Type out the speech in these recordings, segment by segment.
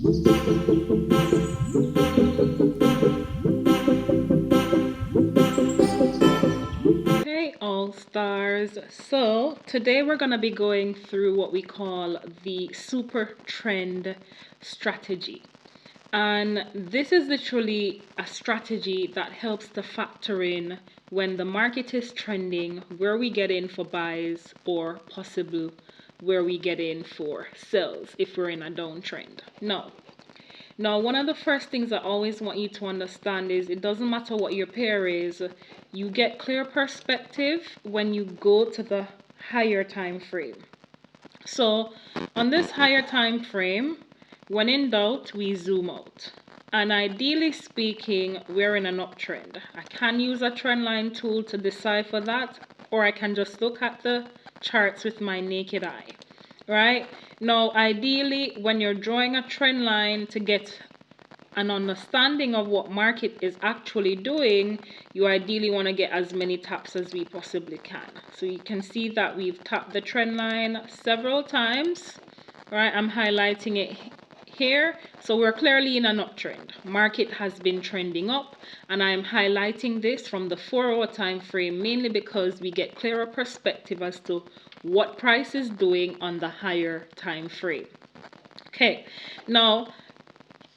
Hey all stars. So today we're going to be going through what we call the super trend strategy. And this is literally a strategy that helps to factor in when the market is trending, where we get in for buys, or possible where we get in for sells if we're in a downtrend. Now, one of the first things I always want you to understand is it doesn't matter what your pair is, you get clear perspective when you go to the higher time frame. So on this higher time frame, when in doubt, we zoom out. And ideally speaking, we're in an uptrend. I can use a trend line tool to decipher that, or I can just look at the charts with my naked eye. Right? Now, ideally, when you're drawing a trend line to get an understanding of what market is actually doing, you ideally want to get as many taps as we possibly can. So you can see that we've tapped the trend line several times. Right? I'm highlighting it here. So we're clearly in an uptrend. Market has been trending up, and I'm highlighting this from the 4-hour time frame mainly because we get clearer perspective as to what price is doing on the higher time frame. Okay, now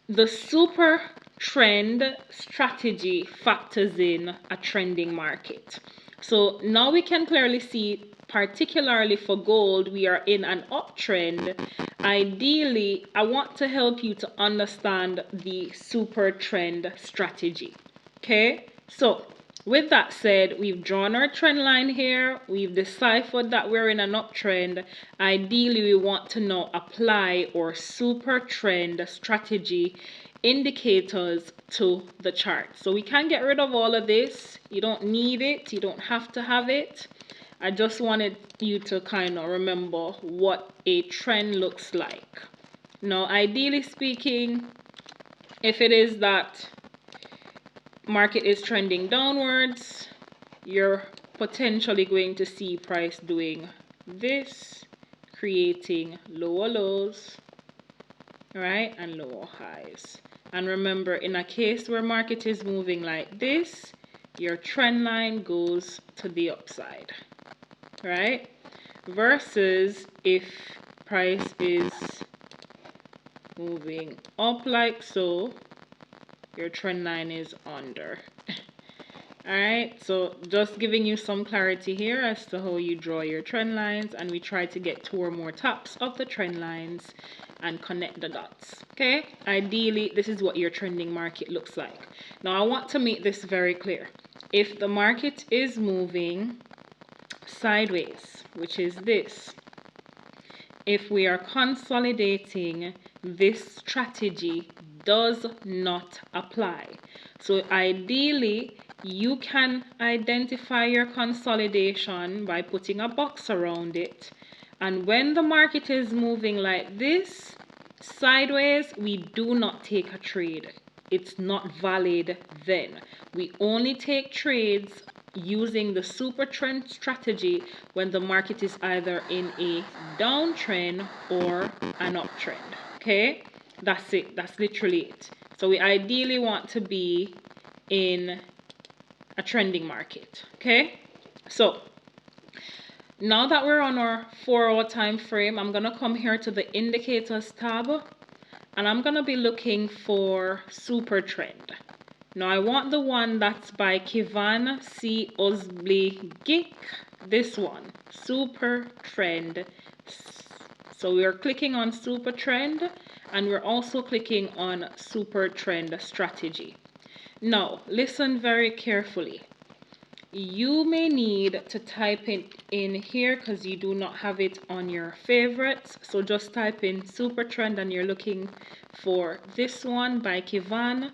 the super trend strategy factors in a trending market. So now we can clearly see, particularly for gold, we are in an uptrend. Ideally, I want to help you to understand the super trend strategy. Okay, so with that said, we've drawn our trend line here. We've deciphered that we're in an uptrend. Ideally, we want to now apply our super trend strategy indicators to the chart. So we can get rid of all of this. You don't need it. You don't have to have it. I just wanted you to kind of remember what a trend looks like. Now, ideally speaking, if it is that market is trending downwards, you're potentially going to see price doing this, creating lower lows, right, and lower highs. And remember, in a case where market is moving like this, your trend line goes to the upside, right? Versus if price is moving up like so, your trend line is under. Alright, so just giving you some clarity here as to how you draw your trend lines, and we try to get 2 or more taps of the trend lines and connect the dots. Okay, ideally this is what your trending market looks like. Now I want to make this very clear. If the market is moving sideways, which is this, if we are consolidating, this strategy does not apply. So ideally, you can identify your consolidation by putting a box around it. And when the market is moving like this, sideways, we do not take a trade. It's not valid then. We only take trades using the super trend strategy when the market is either in a downtrend or an uptrend. Okay, that's it. That's literally it. So we ideally want to be in a trending market. Okay, so now that we're on our 4-hour time frame, I'm gonna come here to the indicators tab, and I'm gonna be looking for super trend. Now I want the one that's by Kivan C. Osbligik. This one, super trend. So we're clicking on super trend, and we're also clicking on super trend strategy. Now listen very carefully. You may need to type it in here because you do not have it on your favorites. So just type in super trend and you're looking for this one by Kivan.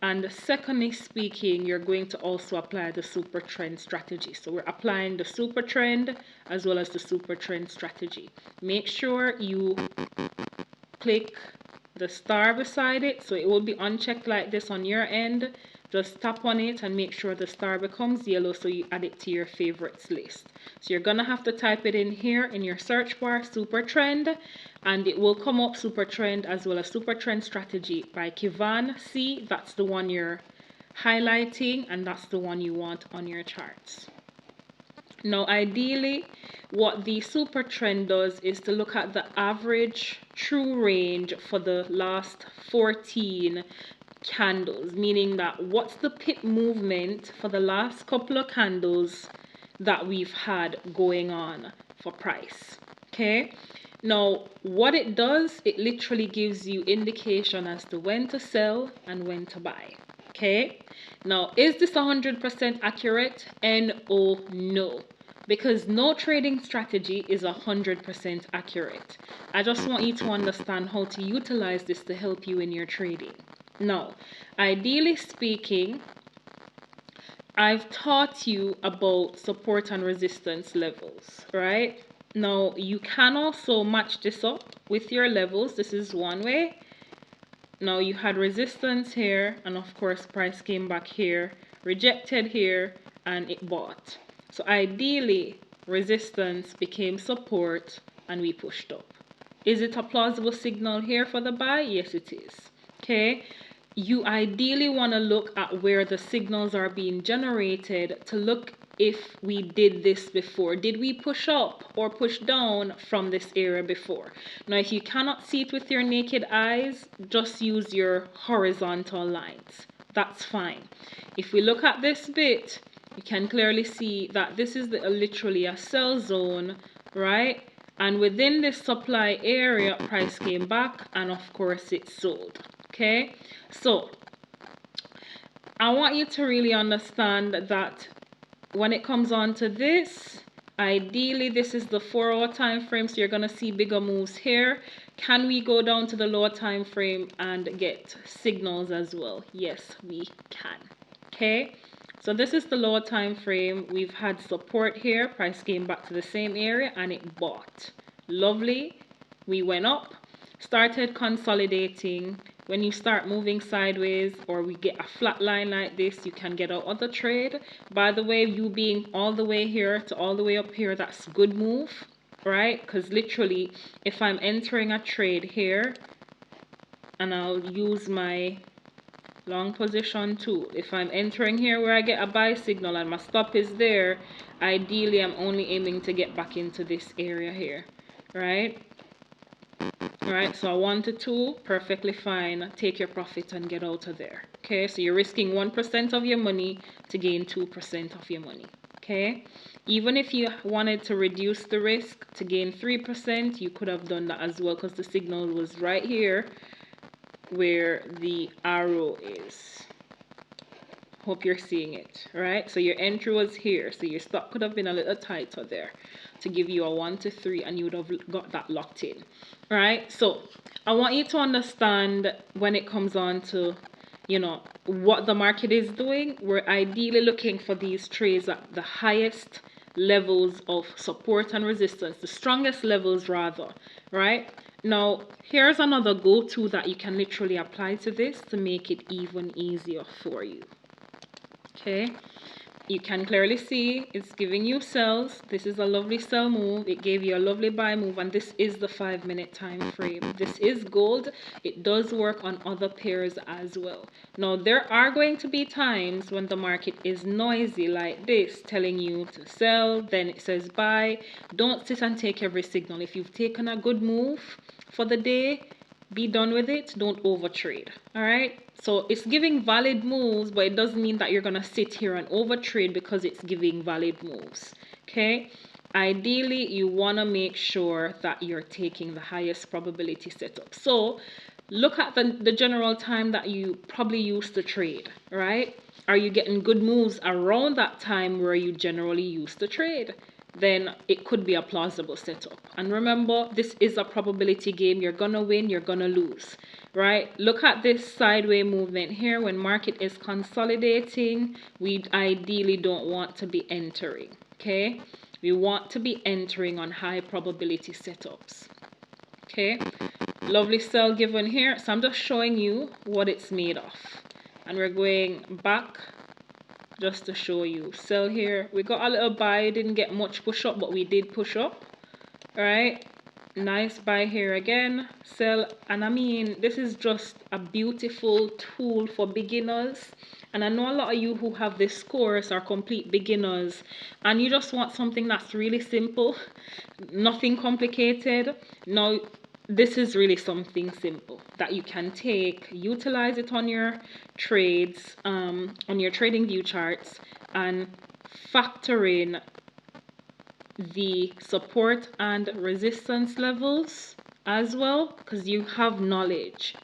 And secondly speaking, you're going to also apply the super trend strategy. So we're applying the super trend as well as the super trend strategy. Make sure you click the star beside it, so it will be unchecked like this on your end. Just tap on it and make sure the star becomes yellow so you add it to your favorites list. So you're gonna have to type it in here in your search bar, Supertrend, and it will come up, Supertrend as well as Supertrend Strategy by Kivan. See, that's the one you're highlighting and that's the one you want on your charts. Now ideally what the super trend does is to look at the average true range for the last 14 candles, meaning that what's the pip movement for the last couple of candles that we've had going on for price. Okay, now what it does, it literally gives you indication as to when to sell and when to buy. Okay, now is this 100% accurate? No, because no trading strategy is 100% accurate. I just want you to understand how to utilize this to help you in your trading. Now, ideally speaking, I've taught you about support and resistance levels, right? Now, you can also match this up with your levels. This is one way. Now you had resistance here, and of course price came back here, rejected here, and it bought. So ideally resistance became support and we pushed up. Is it a plausible signal here for the buy? Yes, it is. Okay, you ideally want to look at where the signals are being generated to look if we did this before. Did we push up or push down from this area before? Now, if you cannot see it with your naked eyes, just use your horizontal lines. That's fine. If we look at this bit, you can clearly see that this is literally a sell zone, right? And within this supply area, price came back and of course it sold. Okay, so I want you to really understand that when it comes on to this, ideally this is the 4-hour time frame, so you're going to see bigger moves here. Can we go down to the lower time frame and get signals as well? Yes, we can. Okay, so this is the lower time frame. We've had support here, price came back to the same area and it bought. Lovely, we went up, started consolidating. When you start moving sideways or we get a flat line like this, you can get out of the trade. By the way, you being all the way here to all the way up here, that's a good move, right? Because literally, if I'm entering a trade here, and I'll use my long position tool. If I'm entering here where I get a buy signal and my stop is there, ideally I'm only aiming to get back into this area here, right? Alright, so 1 to 2, perfectly fine. Take your profit and get out of there. Okay, so you're risking 1% of your money to gain 2% of your money. Okay, even if you wanted to reduce the risk to gain 3%, you could have done that as well because the signal was right here where the arrow is. Hope you're seeing it, right? So your entry was here, so your stop could have been a little tighter there to give you a 1 to 3 and you would have got that locked in, right? So I want you to understand when it comes on to, you know, what the market is doing. We're ideally looking for these trades at the highest levels of support and resistance, the strongest levels rather, right? Now, here's another go-to that you can literally apply to this to make it even easier for you. Okay, you can clearly see it's giving you sells. This is a lovely sell move. It gave you a lovely buy move, and this is the 5-minute time frame. This is gold. It does work on other pairs as well. Now, there are going to be times when the market is noisy like this, telling you to sell, then it says buy. Don't sit and take every signal. If you've taken a good move for the day, be done with it. Don't overtrade. All right, so it's giving valid moves, but it doesn't mean that you're gonna sit here and overtrade because it's giving valid moves. Okay, ideally you want to make sure that you're taking the highest probability setup. So look at the general time that you probably used to trade, right? Are you getting good moves around that time where you generally used to trade? Then it could be a plausible setup. And remember, this is a probability game. You're gonna win, you're gonna lose, right? Look at this sideways movement here. When market is consolidating, we ideally don't want to be entering, okay? We want to be entering on high probability setups. Okay, lovely sell given here. So I'm just showing you what it's made of. and we're going back just to show you. Sell here. We got a little buy, didn't get much push up, but we did push up. All right, nice buy here again, sell. And I mean, this is just a beautiful tool for beginners. And I know a lot of you who have this course are complete beginners and you just want something that's really simple, nothing complicated. Now this is really something simple that you can take, utilize it on your trades, on your trading view charts, and factor in the support and resistance levels as well, because you have knowledge.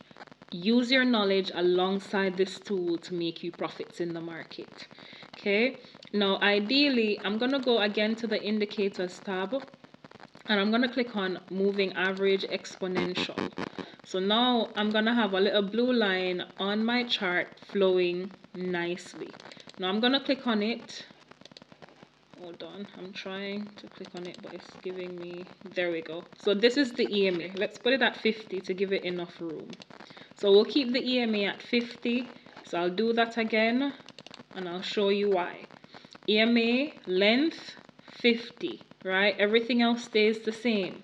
Use your knowledge alongside this tool to make you profits in the market. Okay, now ideally I'm gonna go again to the indicators tab and I'm gonna click on moving average exponential. So now I'm gonna have a little blue line on my chart flowing nicely. Now I'm gonna click on it. Hold on, I'm trying to click on it, but it's giving me, there we go. So this is the EMA. Let's put it at 50 to give it enough room. So we'll keep the EMA at 50. So I'll do that again and I'll show you why. EMA length 50, right? Everything else stays the same.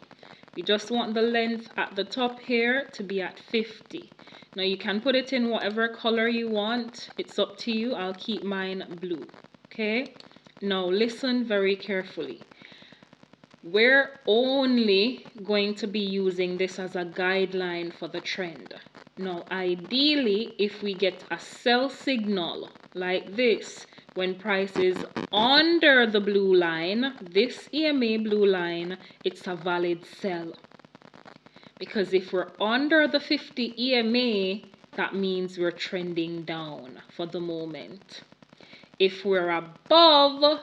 You just want the length at the top here to be at 50. Now you can put it in whatever color you want. It's up to you. I'll keep mine blue. Okay. Now listen very carefully. We're only going to be using this as a guideline for the trend. Now ideally, if we get a sell signal like this, when price is under the blue line, this EMA blue line, it's a valid sell. Because if we're under the 50 EMA, that means we're trending down for the moment. If we're above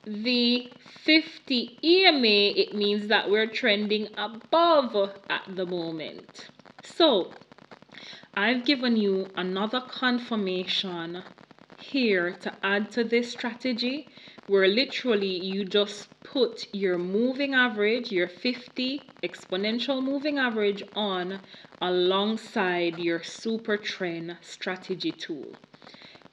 the 50 EMA, it means that we're trending above at the moment. So I've given you another confirmation here to add to this strategy, where literally you just put your moving average, your 50 exponential moving average on alongside your super trend strategy tool.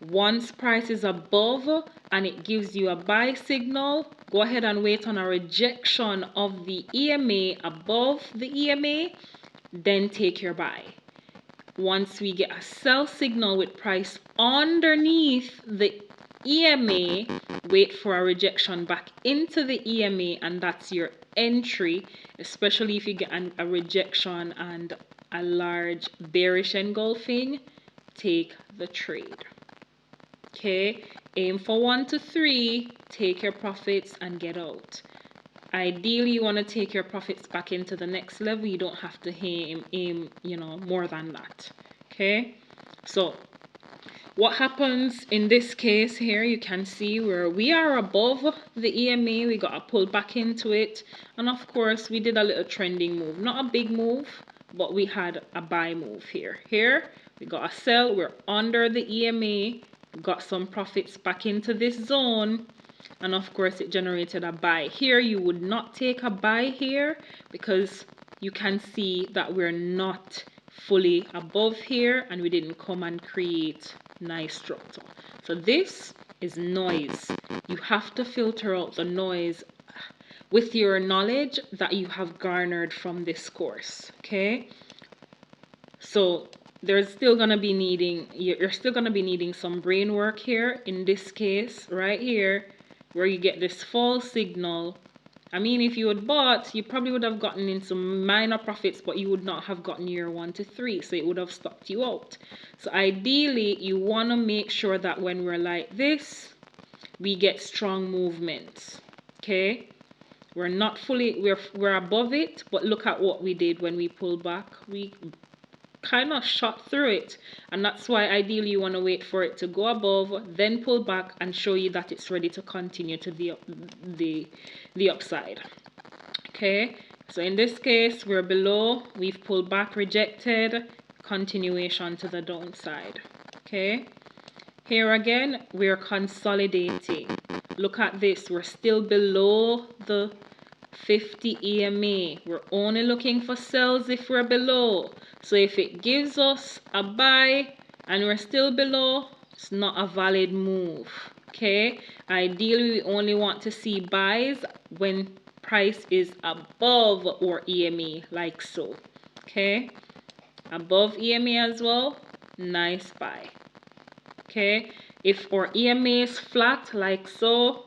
Once price is above and it gives you a buy signal, go ahead and wait on a rejection of the EMA above the EMA, then take your buy. Once we get a sell signal with price underneath the EMA, wait for a rejection back into the EMA, and that's your entry, especially if you get a rejection and a large bearish engulfing, take the trade. Okay, aim for 1 to 3, take your profits and get out. Ideally, you want to take your profits back into the next level. You don't have to aim, you know, more than that. Okay, so what happens in this case here, you can see where we are above the EMA, we got to pull back into it, and of course we did a little trending move, not a big move, but we had a buy move here. Here we got a sell, we're under the EMA, got some profits back into this zone, and of course it generated a buy. Here you would not take a buy here because you can see that we're not fully above here and we didn't come and create nice structure. So this is noise. You have to filter out the noise with your knowledge that you have garnered from this course. Okay, so there's still gonna be needing, you're still gonna be needing some brain work here in this case right here, where you get this false signal. I mean, if you had bought, you probably would have gotten in some minor profits, but you would not have gotten your 1 to 3, so it would have stopped you out. So ideally, you want to make sure that when we're like this, we get strong movements. Okay, we're not fully, we're above it, but look at what we did when we pulled back. We kind of shot through it, and that's why ideally you want to wait for it to go above, then pull back and show you that it's ready to continue to the upside. Okay, so in this case we're below, we've pulled back, rejected, continuation to the downside. Okay, here again we're consolidating. Look at this, we're still below the 50 EMA. We're only looking for sells if we're below. So if it gives us a buy, and we're still below, it's not a valid move. Okay, ideally we only want to see buys when price is above our EMA, like so. Okay, above EMA as well, nice buy. Okay, if our EMA is flat like so,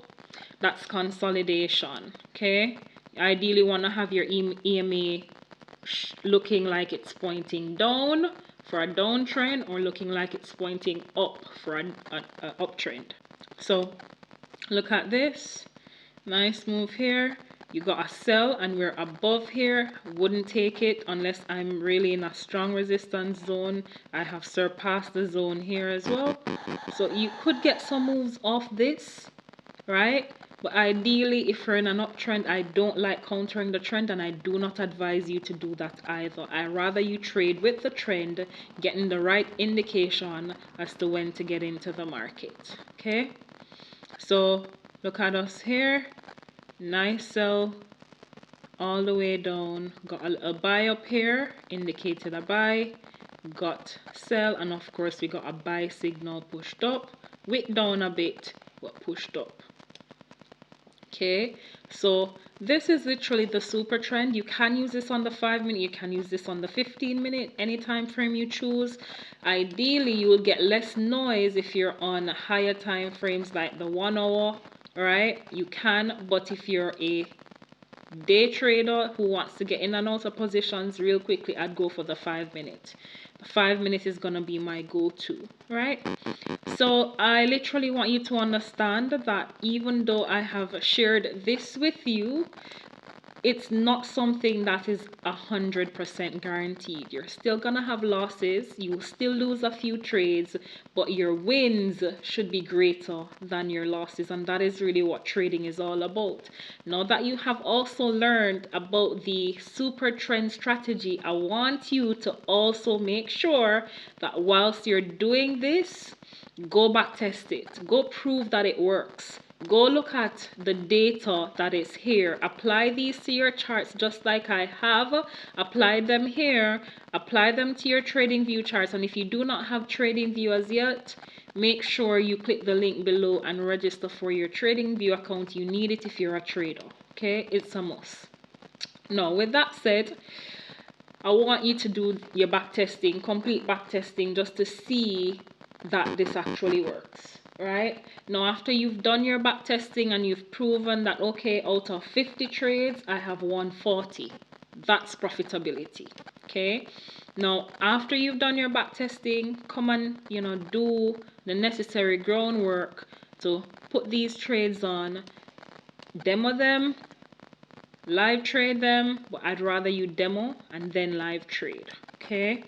that's consolidation. Okay, ideally want to have your EMA looking like it's pointing down for a downtrend, or looking like it's pointing up for an uptrend. So look at this, nice move here. You got a sell and we're above here. Wouldn't take it unless I'm really in a strong resistance zone. I have surpassed the zone here as well, so you could get some moves off this, right? But ideally, if you're in an uptrend, I don't like countering the trend, and I do not advise you to do that either. I rather you trade with the trend, getting the right indication as to when to get into the market. Okay, so look at us here, nice sell all the way down, got a little buy up here, indicated a buy, got sell, and of course we got a buy signal pushed up, wick down a bit but pushed up. Okay, so this is literally the super trend. You can use this on the 5-minute, you can use this on the 15-minute, any time frame you choose. Ideally you will get less noise if you're on higher time frames like the 1 hour, right? You can, but if you're a day trader who wants to get in and out of positions real quickly, I'd go for the 5-minute. The 5-minute is gonna be my go-to, right? So I literally want you to understand that even though I have shared this with you, it's not something that is 100% guaranteed. You're still gonna have losses, you will still lose a few trades, but your wins should be greater than your losses, and that is really what trading is all about. Now that you have also learned about the super trend strategy, I want you to also make sure that whilst you're doing this, go back test it, go prove that it works. Go look at the data that is here. Apply these to your charts just like I have. Apply them here. Apply them to your trading view charts. And if you do not have trading view as yet, make sure you click the link below and register for your trading view account. You need it if you're a trader. Okay, it's a must. Now, with that said, I want you to do your back testing, complete back testing, just to see that this actually works. Right now, after you've done your back testing and you've proven that, okay, out of 50 trades I have 140, that's profitability. Okay, now after you've done your back testing, come and do the necessary groundwork to put these trades on, demo them, live trade them, but I'd rather you demo and then live trade. Okay,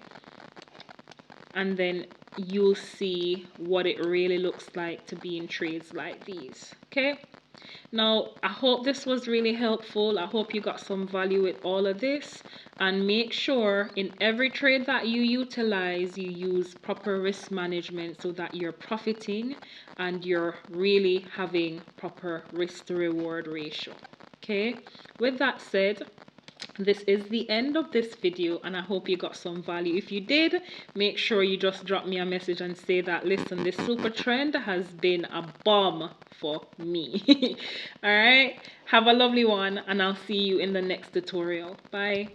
and then you'll see what it really looks like to be in trades like these. Okay, now I hope this was really helpful. I hope you got some value with all of this, and make sure in every trade that you utilize you use proper risk management so that you're profiting and you're really having proper risk to reward ratio. Okay, with that said, this is the end of this video, and I hope you got some value. If you did, make sure you just drop me a message and say that, listen, this super trend has been a bomb for me. All right, have a lovely one, and I'll see you in the next tutorial. Bye.